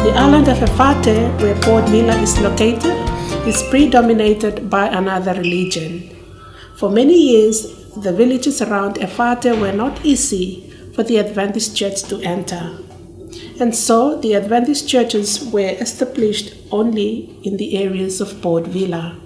The island of Efate, where Port Vila is located, is predominated by another religion. For many years, the villages around Efate were not easy for the Adventist church to enter. And so the Adventist churches were established only in the areas of Port Vila.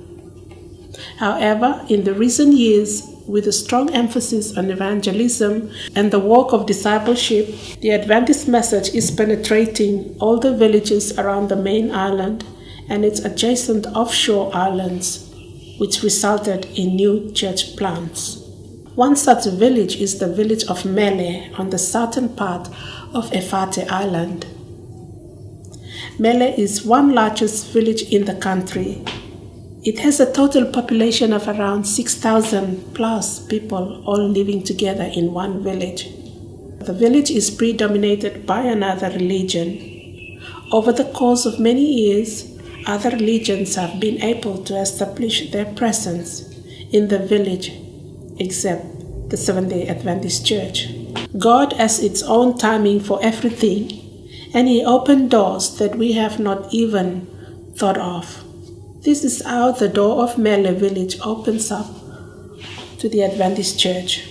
However, in the recent years, with a strong emphasis on evangelism and the work of discipleship, the Adventist message is penetrating all the villages around the main island and its adjacent offshore islands, which resulted in new church plants. One such village is the village of Mele on the southern part of Efate Island. Mele is one largest village in the country. It has a total population of around 6,000 plus people all living together in one village. The village is predominated by another religion. Over the course of many years, other religions have been able to establish their presence in the village, except the Seventh-day Adventist Church. God has its own timing for everything, and He opened doors that we have not even thought of. This is how the door of Mele village opens up to the Adventist Church.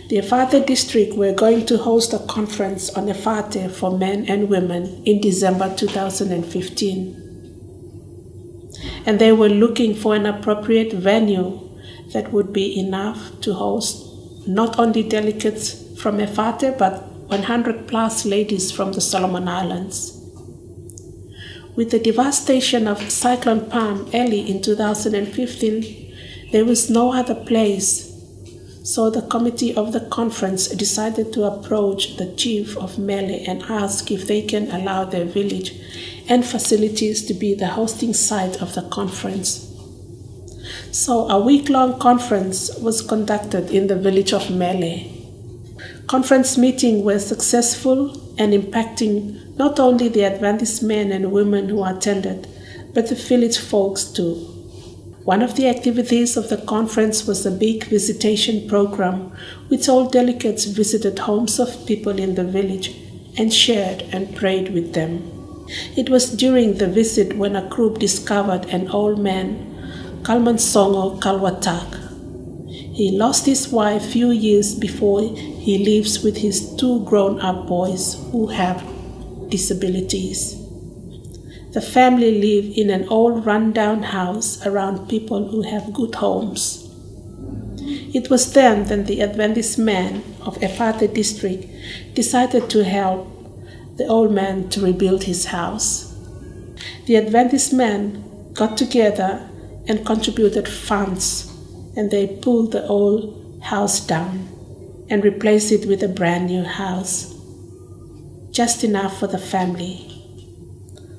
The Efate district were going to host a conference on Efate for men and women in December 2015. And they were looking for an appropriate venue that would be enough to host not only delegates from Efate but 100 plus ladies from the Solomon Islands. With the devastation of Cyclone Palm early in 2015, there was no other place, so the committee of the conference decided to approach the chief of Mele and ask if they can allow their village and facilities to be the hosting site of the conference. So a week-long conference was conducted in the village of Mele. Conference meetings were successful and impacting not only the Adventist men and women who attended, but the village folks too. One of the activities of the conference was a big visitation program, which all delegates visited homes of people in the village and shared and prayed with them. It was during the visit when a group discovered an old man, Kalmansongo Kalwatak. He lost his wife a few years before he lives with his 2 grown-up boys who have disabilities. The family live in an old run-down house around people who have good homes. It was then that the Adventist man of Efate district decided to help the old man to rebuild his house. The Adventist men got together and contributed funds, and they pulled the old house down and replaced it with a brand new house, just enough for the family.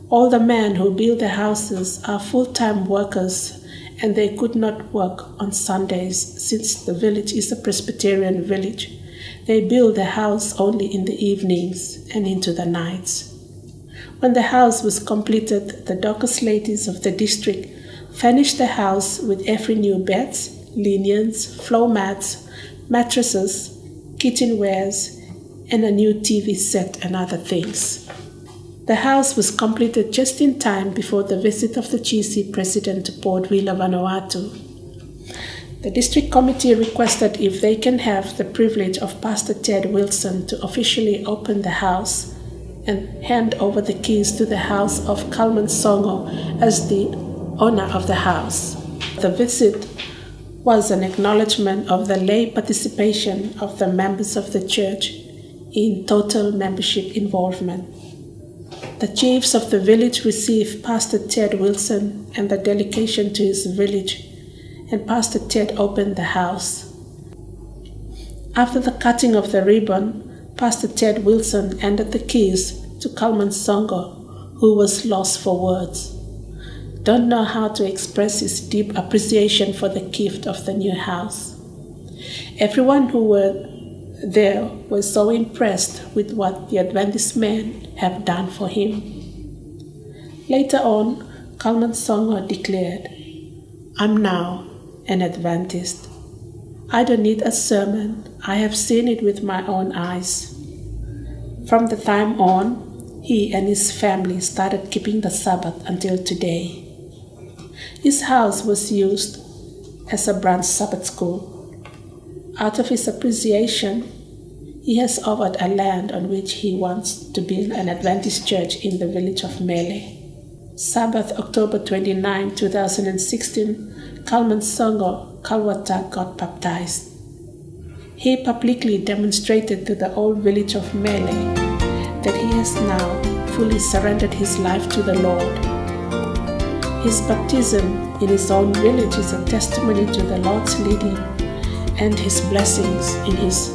All the men who build the houses are full-time workers, and they could not work on Sundays since the village is a Presbyterian village. They build the house only in the evenings and into the nights. When the house was completed, the Dorcas ladies of the district furnished the house with every new beds, linens, floor mats, mattresses, kitchenwares, and a new TV set and other things. The house was completed just in time before the visit of the GC president to Port Vila, Vanuatu. The district committee requested if they can have the privilege of Pastor Ted Wilson to officially open the house and hand over the keys to the house of Kalmansongo as the owner of the house. The visit was an acknowledgement of the lay participation of the members of the church in total membership involvement. The chiefs of the village received Pastor Ted Wilson and the delegation to his village, and Pastor Ted opened the house. After the cutting of the ribbon, Pastor Ted Wilson handed the keys to Kalmansongo, who was lost for words. Don't know how to express his deep appreciation for the gift of the new house. Everyone who were there was so impressed with what the Adventist men have done for him. Later on, Kalmansongo declared, "I'm now an Adventist. I don't need a sermon. I have seen it with my own eyes." From the time on, he and his family started keeping the Sabbath until today. His house was used as a branch Sabbath school. Out of his appreciation, he has offered a land on which he wants to build an Adventist church in the village of Mele. Sabbath, October 29, 2016, Kalman Songo Kalwata got baptized. He publicly demonstrated to the old village of Mele that he has now fully surrendered his life to the Lord. His baptism in his own village is a testimony to the Lord's leading and his blessings in his